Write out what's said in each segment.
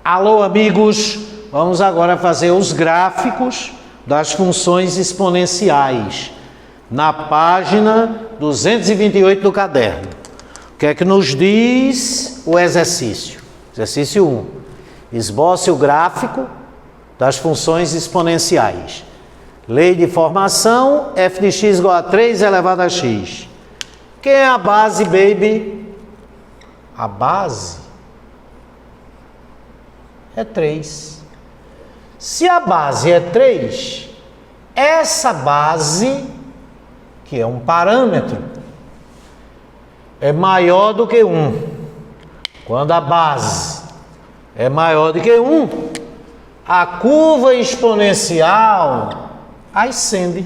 Alô, amigos! Vamos agora fazer os gráficos das funções exponenciais na página 228 do caderno. O que é que nos diz o exercício? Exercício 1. Esboce o gráfico das funções exponenciais. Lei de formação, f de x igual a 3 elevado a x. Quem é a base, baby? A base é 3. Se a base é 3, essa base, que é um parâmetro, é maior do que 1. Quando a base é maior do que 1, a curva exponencial ascende.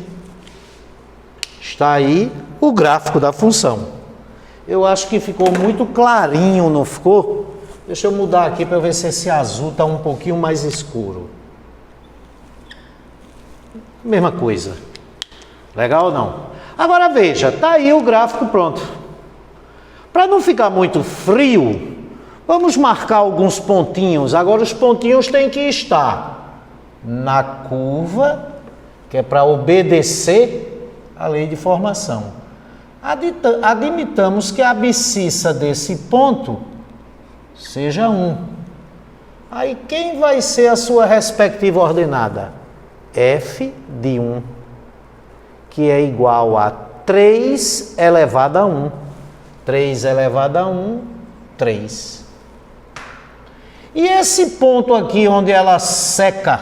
Está aí o gráfico da função. Eu acho que ficou muito clarinho, não ficou? Deixa eu mudar aqui para ver se esse azul está um pouquinho mais escuro. Mesma coisa. Legal ou não? Agora veja, está aí o gráfico pronto. Para não ficar muito frio, vamos marcar alguns pontinhos. Agora os pontinhos têm que estar na curva, que é para obedecer a lei de formação. Admitamos que a abscissa desse ponto seja 1. Aí quem vai ser a sua respectiva ordenada? F de 1, que é igual a 3 elevado a 1. 3 elevado a 1, 3. E esse ponto aqui onde ela seca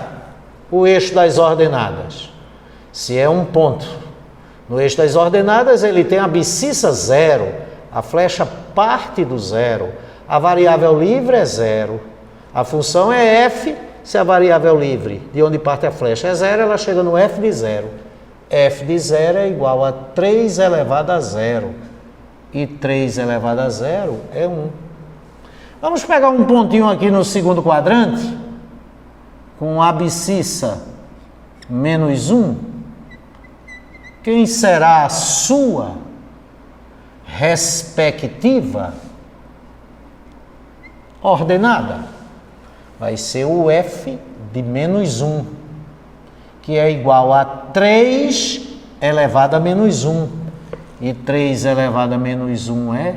o eixo das ordenadas? Se é um ponto no eixo das ordenadas, ele tem a abscissa 0, a flecha parte do 0, a variável livre é 0, a função é f. Se a variável livre, de onde parte a flecha, é 0, ela chega no f de 0. f de 0 é igual a 3 elevado a 0. E 3 elevado a 0 é 1. Vamos pegar um pontinho aqui no segundo quadrante, com abscissa menos 1. Quem será a sua respectiva ordenada? Vai ser o f de menos 1, que é igual a 3 elevado a menos 1. E 3 elevado a menos 1 é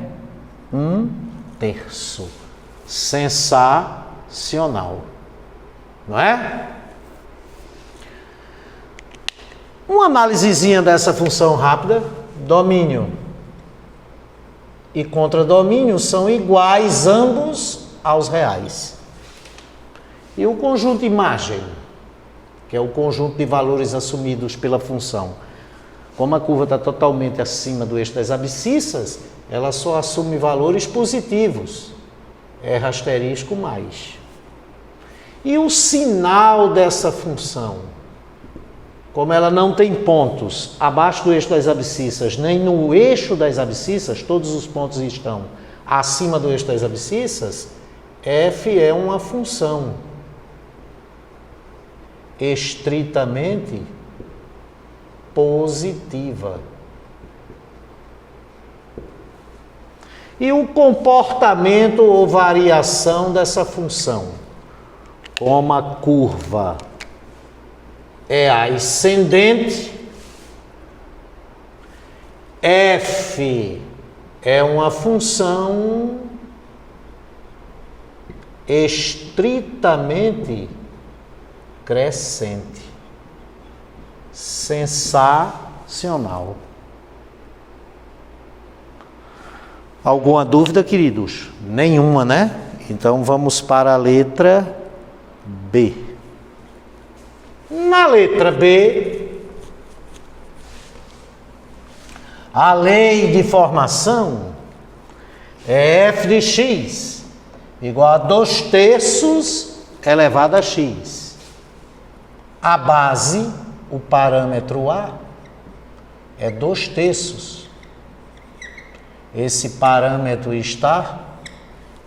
1/3. Sensacional. Não é? Uma análisezinha dessa função rápida. Domínio e contradomínio são iguais ambos aos reais. E o conjunto imagem, que é o conjunto de valores assumidos pela função. Como a curva está totalmente acima do eixo das abscissas, ela só assume valores positivos. Erra asterisco mais. E o sinal dessa função? Como ela não tem pontos abaixo do eixo das abscissas, nem no eixo das abscissas, todos os pontos estão acima do eixo das abscissas, f é uma função estritamente positiva. E o comportamento ou variação dessa função? Como a curva é ascendente, f é uma função estritamente crescente. Sensacional. Alguma dúvida, queridos? Nenhuma, né? Então vamos para a letra B. Na letra B, a lei de formação é f de x igual a 2/3 elevado a x. A base, o parâmetro A, é 2/3. Esse parâmetro está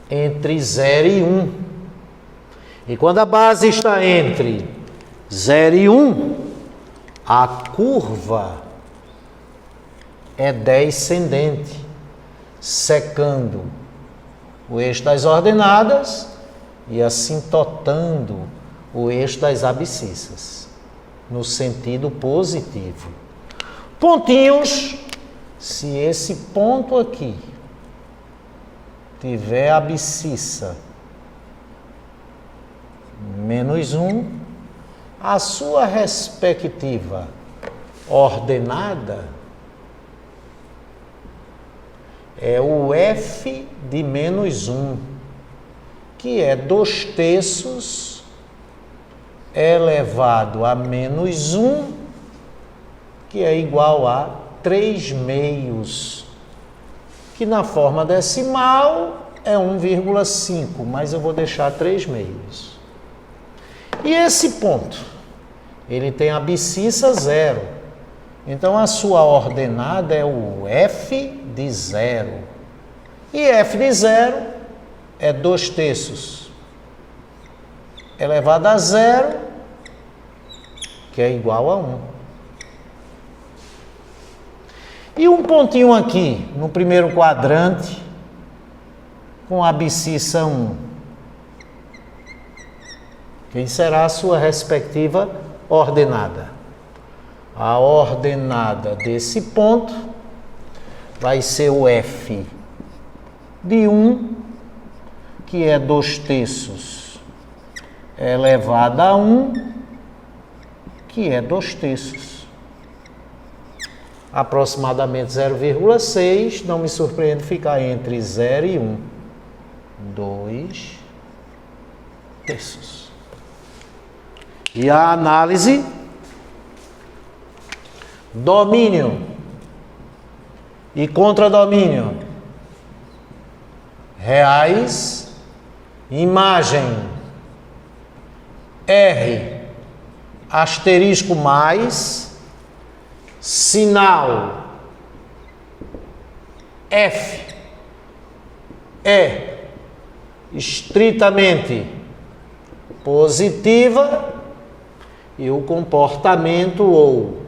entre 0 e 1. E quando a base está entre 0 e 1, a curva é descendente, secando o eixo das ordenadas e assintotando o eixo das abscissas, no sentido positivo. Pontinhos, se esse ponto aqui tiver abscissa menos 1, a sua respectiva ordenada é o f de menos 1, que é 2/3 elevado a menos 1, que é igual a 3/2, que na forma decimal é 1,5, mas eu vou deixar 3/2. E esse ponto, ele tem abscissa 0. Então, a sua ordenada é o f de 0. E f de 0 é 2/3 elevado a 0, que é igual a 1. E um pontinho aqui, no primeiro quadrante, com abscissa 1. Quem será a sua respectiva ordenada? A ordenada desse ponto vai ser o f de 1, que é 2/3 elevado a 1, que é 2/3. Aproximadamente 0,6, não me surpreende ficar entre 0 e 1. 2/3. E a análise, domínio e contradomínio, reais, imagem, R, asterisco mais, sinal, F, é estritamente positiva e o comportamento ou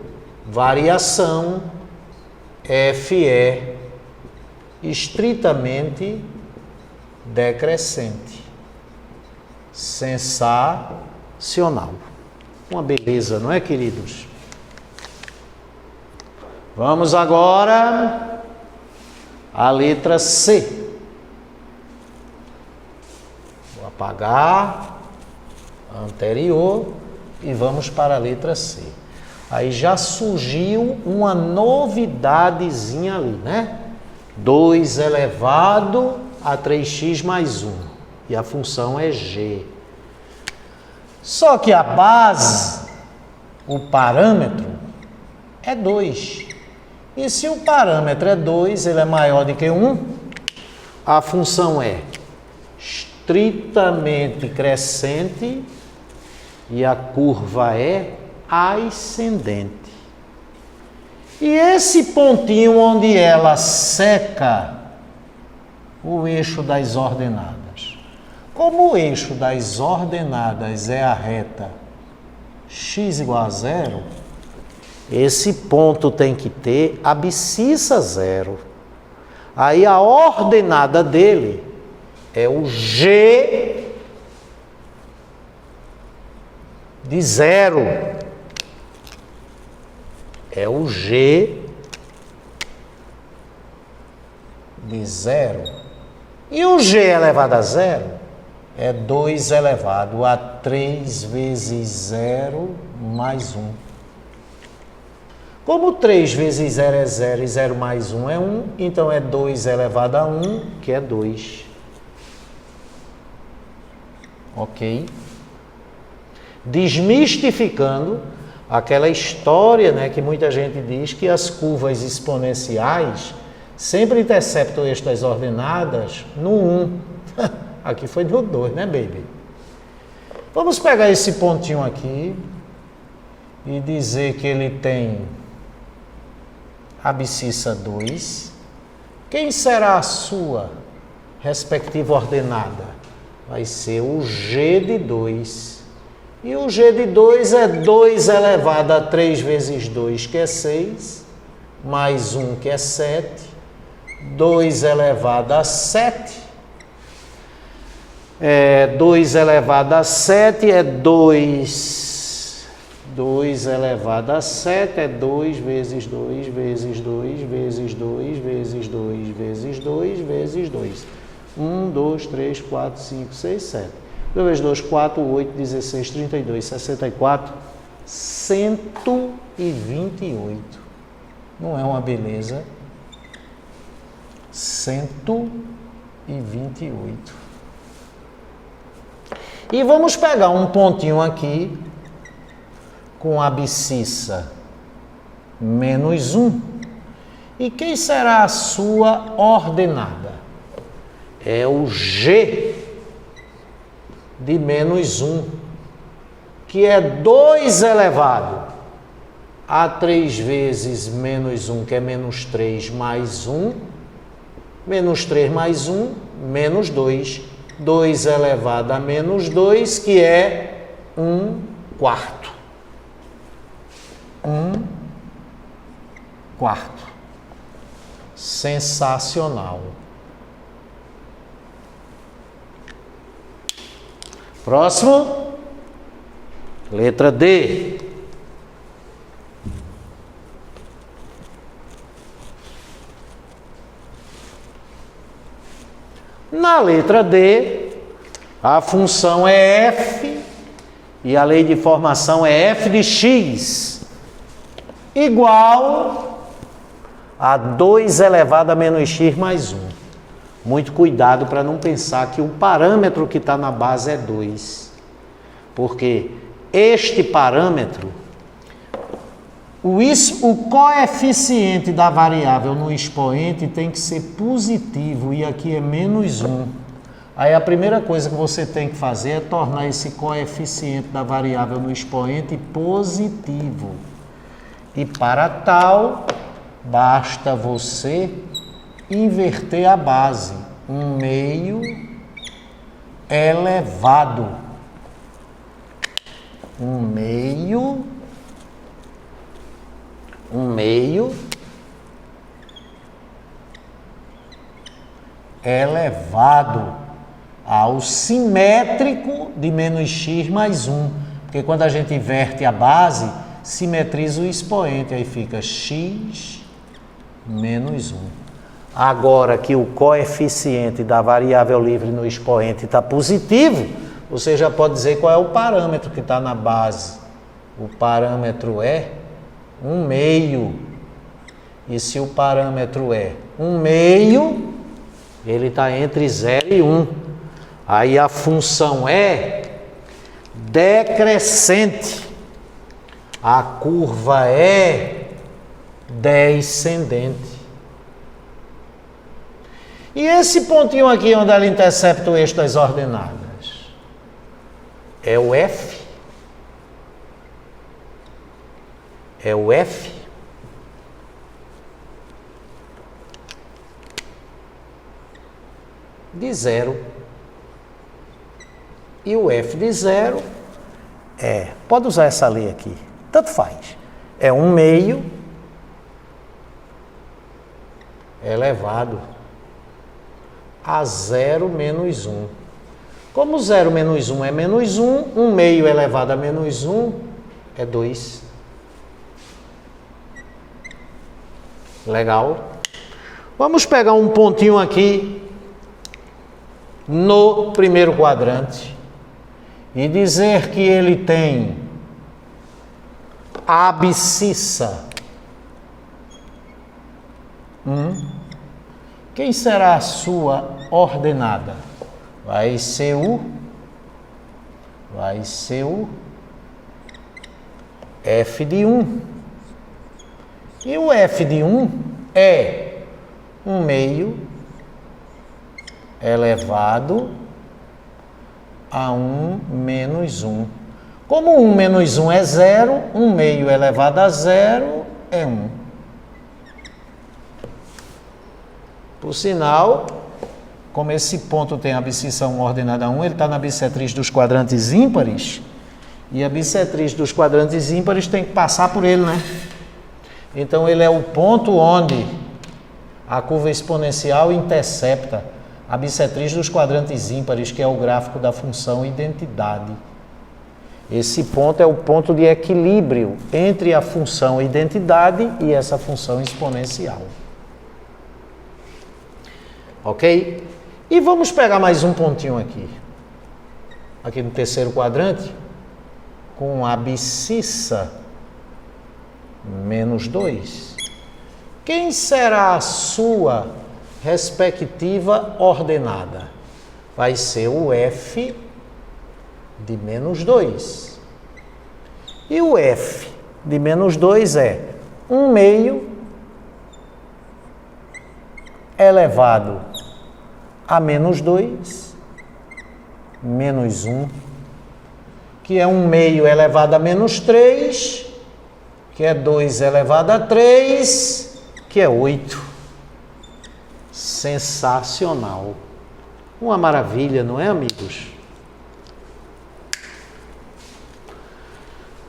variação F é estritamente decrescente. Sensacional. Uma beleza, não é, queridos? Vamos agora à letra C. Vou apagar a anterior e vamos para a letra C. Aí já surgiu uma novidadezinha ali, né? 2 elevado a 3x mais 1. E a função é g. Só que a base, o parâmetro, é 2. E se o parâmetro é 2, ele é maior do que 1, a função é estritamente crescente e a curva é ascendente. E esse pontinho onde ela seca o eixo das ordenadas. Como o eixo das ordenadas é a reta x igual a 0, esse ponto tem que ter abscissa 0. Aí a ordenada dele é o g de 0. É o g de 0. E o g elevado a 0 é 2 elevado a 3 vezes 0 mais 1. Como 3 vezes 0 é 0 e 0 mais 1 é 1, então é 2 elevado a 1, que é 2. Ok? Desmistificando aquela história, né, que muita gente diz que as curvas exponenciais sempre interceptam o eixo das ordenadas no 1. Aqui foi no 2, né, baby? Vamos pegar esse pontinho aqui e dizer que ele tem abscissa 2. Quem será a sua respectiva ordenada? Vai ser o g de 2. E o g de 2 é 2 elevado a 3 vezes 2, que é 6, mais 1, que é 7, 2 elevado a 7. 2 elevado a 7 é 2. 2 elevado a 7 é 2 vezes 2 vezes 2 vezes 2 vezes 2 vezes 2 vezes 2. 1, 2, 3, 4, 5, 6, 7. 2 vezes 2, 4, 8, 16, 32, 64, 128. Não é uma beleza? 128. E vamos pegar um pontinho aqui com a abscissa menos 1. E quem será a sua ordenada? É o G de menos 1, que é 2 elevado a 3 vezes menos 1, que é menos 3, mais 1. Menos 3 mais 1, menos 2. 2 elevado a menos 2, que é 1 quarto. 1 quarto. Sensacional. Próximo. Letra D. Na letra D, a função é f e a lei de formação é f de x igual a 2 elevado a menos x mais 1. Muito cuidado para não pensar que o parâmetro que está na base é 2, porque este parâmetro, o coeficiente da variável no expoente tem que ser positivo e aqui é menos 1. Aí a primeira coisa que você tem que fazer é tornar esse coeficiente da variável no expoente positivo. E para tal, basta você inverter a base. 1/2 elevado. 1/2 elevado ao simétrico de menos x mais 1. Porque quando a gente inverte a base, simetriza o expoente, aí fica x menos 1. Agora que o coeficiente da variável livre no expoente está positivo, você já pode dizer qual é o parâmetro que está na base. O parâmetro é 1/2. E se o parâmetro é 1/2, ele está entre 0 e 1. Aí a função é decrescente. A curva é descendente. E esse pontinho aqui onde ela intercepta o eixo das ordenadas é o F. É o F de 0. E o F de 0 pode usar essa lei aqui, tanto faz. É 1/2 elevado a 0 menos 1. Como 0 menos 1 é menos 1, 1/2 elevado a menos 1 é 2. Legal? Vamos pegar um pontinho aqui no primeiro quadrante e dizer que ele tem abscissa. Quem será a sua ordenada? Vai ser o F de 1. E o F de 1 é 1/2 elevado a 1 menos 1. Como 1 menos 1 é 0, 1/2 elevado a 0 é 1. Por sinal, como esse ponto tem a abscissa 1 ordenada a 1, ele está na bissetriz dos quadrantes ímpares, e a bissetriz dos quadrantes ímpares tem que passar por ele, né? Então ele é o ponto onde a curva exponencial intercepta a bissetriz dos quadrantes ímpares, que é o gráfico da função identidade. Esse ponto é o ponto de equilíbrio entre a função identidade e essa função exponencial. Ok? E vamos pegar mais um pontinho aqui. Aqui no terceiro quadrante, com a abscissa menos 2. Quem será a sua respectiva ordenada? Vai ser o f de menos 2. E o f de menos 2 é 1 meio elevado a menos 2, menos 1, que é 1 meio elevado a menos 3, que é 2 elevado a 3, que é 8. Sensacional. Uma maravilha, não é, amigos?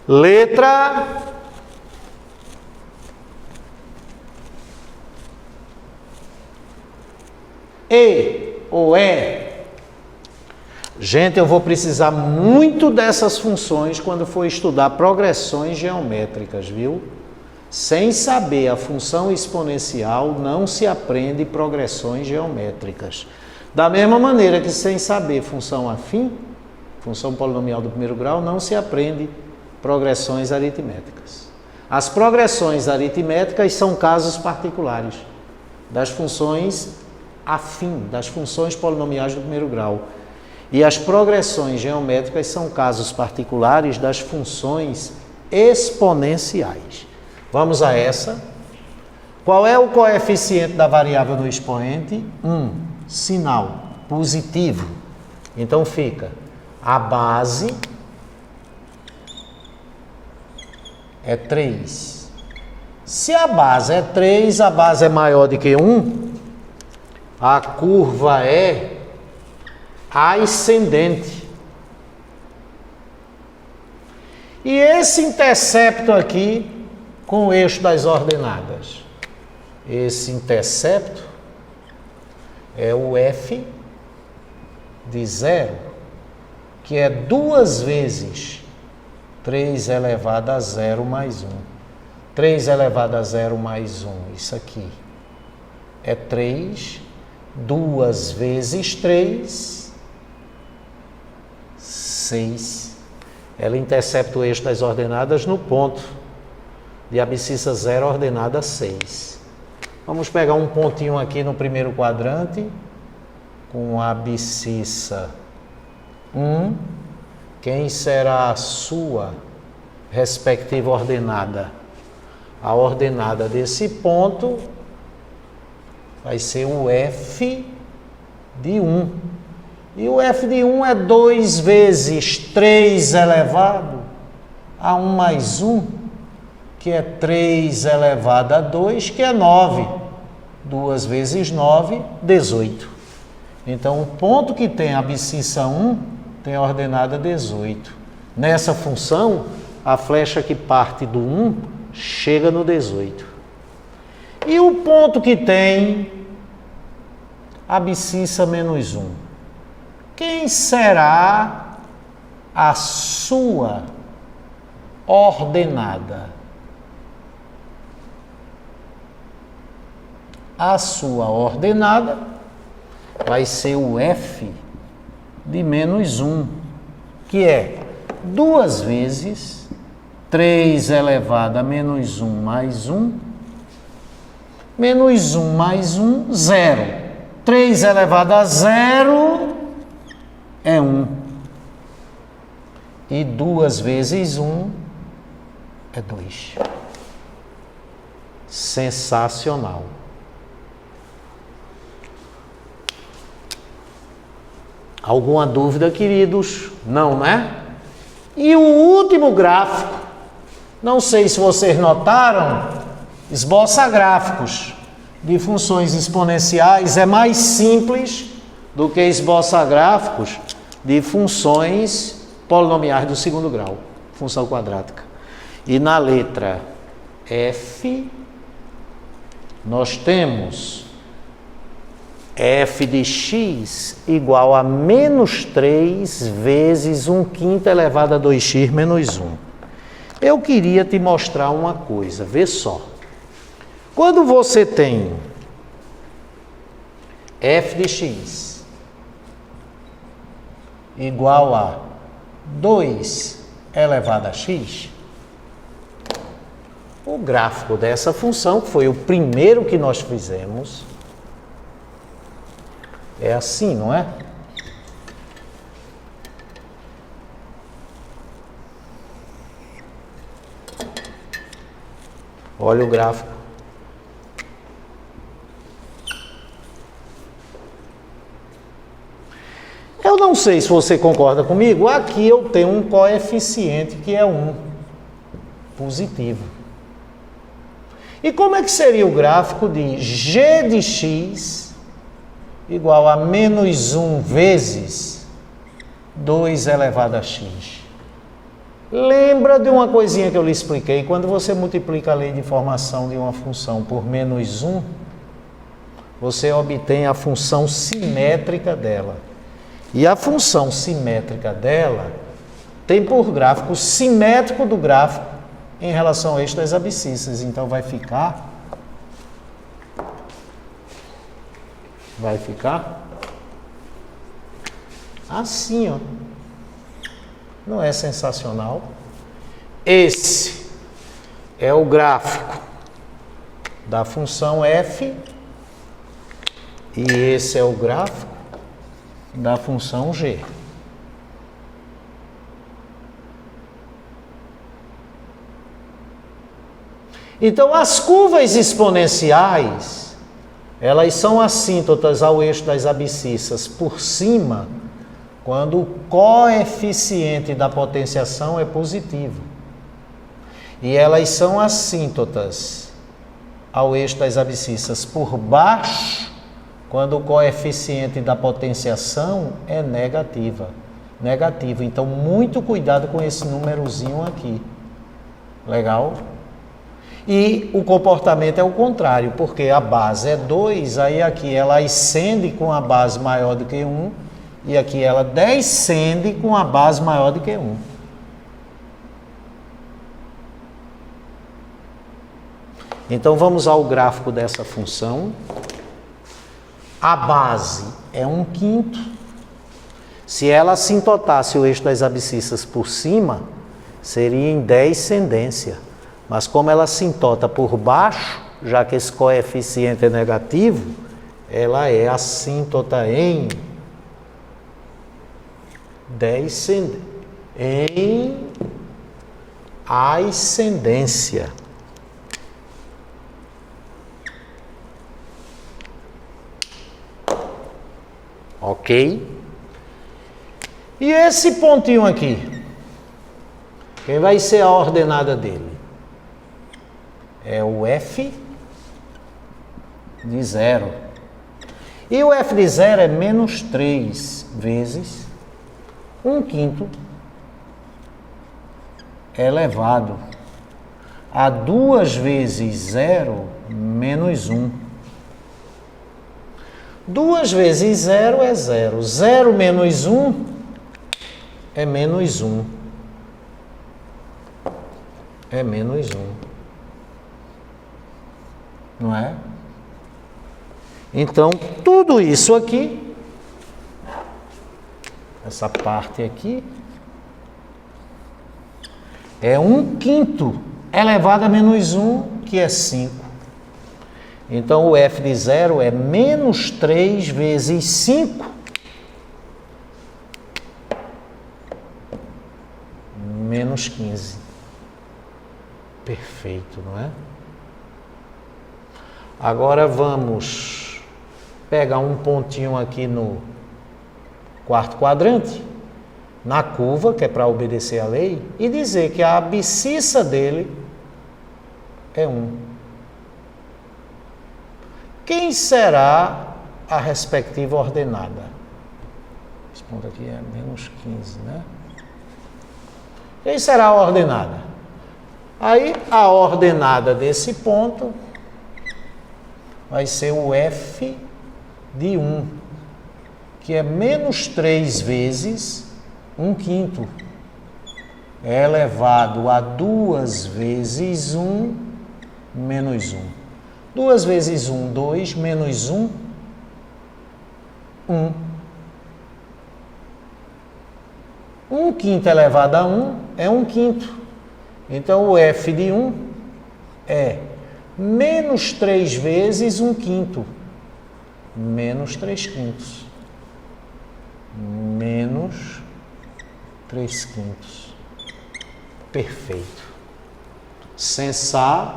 Letra E ou E. Gente, eu vou precisar muito dessas funções quando for estudar progressões geométricas, viu? Sem saber a função exponencial, não se aprende progressões geométricas. Da mesma maneira que sem saber função afim, função polinomial do primeiro grau, não se aprende progressões aritméticas. As progressões aritméticas são casos particulares das funções afim, das funções polinomiais do primeiro grau. E as progressões geométricas são casos particulares das funções exponenciais. Vamos a essa. Qual é o coeficiente da variável no expoente? 1. Sinal positivo. Então fica a base é 3. Se a base é 3, a base é maior do que 1, a curva é ascendente. E esse intercepto aqui com o eixo das ordenadas. Esse intercepto é o f de 0, que é 2 vezes 3 elevado a 0 mais 1. 3 elevado a 0 mais 1, isso aqui é 3, 2 vezes 3, 6. Ela intercepta o eixo das ordenadas no ponto de abscissa 0, ordenada 6. Vamos pegar um pontinho aqui no primeiro quadrante, com a abscissa 1. Quem será a sua respectiva ordenada? A ordenada desse ponto vai ser o f de 1. E o f de 1 é 2 vezes 3 elevado a 1 mais 1, que é 3 elevado a 2, que é 9. 2 vezes 9, 18. Então, o ponto que tem a abscissa 1 tem a ordenada 18. Nessa função, a flecha que parte do 1 chega no 18. E o ponto que tem abscissa menos 1? Quem será a sua ordenada? A sua ordenada vai ser o f de menos 1, que é 2 vezes 3 elevado a menos 1 mais 1, menos 1 mais 1, 0. 3 elevado a 0 é 1. E 2 vezes 1 é 2. Sensacional. Alguma dúvida, queridos? Não, né? E o último gráfico, não sei se vocês notaram, esboça gráficos de funções exponenciais é mais simples do que esboça gráficos de funções polinomiais do segundo grau, função quadrática. E na letra F, nós temos f de x igual a menos 3 vezes 1/5 elevado a 2x menos 1. Eu queria te mostrar uma coisa, vê só. Quando você tem f de x igual a 2 elevado a x, o gráfico dessa função, que foi o primeiro que nós fizemos, é assim, não é? Olha o gráfico. Eu não sei se você concorda comigo, aqui eu tenho um coeficiente que é 1, positivo. E como é que seria o gráfico de g de x igual a menos 1 vezes 2 elevado a x? Lembra de uma coisinha que eu lhe expliquei? Quando você multiplica a lei de formação de uma função por menos 1, você obtém a função simétrica dela. E a função simétrica dela tem por gráfico simétrico do gráfico em relação ao eixo das abscissas. Então vai ficar assim, ó. Não é sensacional? Esse é o gráfico da função f e esse é o gráfico da função g. Então, as curvas exponenciais, elas são assíntotas ao eixo das abscissas por cima, quando o coeficiente da potenciação é positivo. E elas são assíntotas ao eixo das abscissas por baixo, quando o coeficiente da potenciação é negativo. Então, muito cuidado com esse númerozinho aqui. Legal? E o comportamento é o contrário, porque a base é 2, aí aqui ela ascende com a base maior do que 1, e aqui ela descende com a base maior do que 1. Então, vamos ao gráfico dessa função. A base é 1/5. Se ela assintotasse o eixo das abscissas por cima, seria em descendência. Mas como ela assintota por baixo, já que esse coeficiente é negativo, ela é assíntota em ascendência. Ok? E esse pontinho aqui? Quem vai ser a ordenada dele? É o f de 0. E o f de 0 é menos 3 vezes 1/5 elevado a 2 vezes 0 menos 1. 2 vezes 0 é 0. 0 menos 1 é menos 1. É menos 1. Não é? Então, tudo isso aqui, essa parte aqui, é 1/5 elevado a menos 1, que é 5. Então, o f de 0 é menos 3 vezes 5, menos 15. Perfeito, não é? Agora vamos pegar um pontinho aqui no quarto quadrante, na curva, que é para obedecer a lei, e dizer que a abscissa dele é 1. Quem será a respectiva ordenada? Esse ponto aqui é menos 15, né? Quem será a ordenada? Aí, a ordenada desse ponto vai ser o f de 1, que é menos 3 vezes 1/5, é elevado a 2 vezes 1 menos 1. 2 vezes 1, 2, menos 1, 1. 1/5 elevado a 1 é 1/5. Então, o f de 1 é menos 3 vezes 1/5. Menos 3/5. Menos 3/5. Perfeito. Sensacional.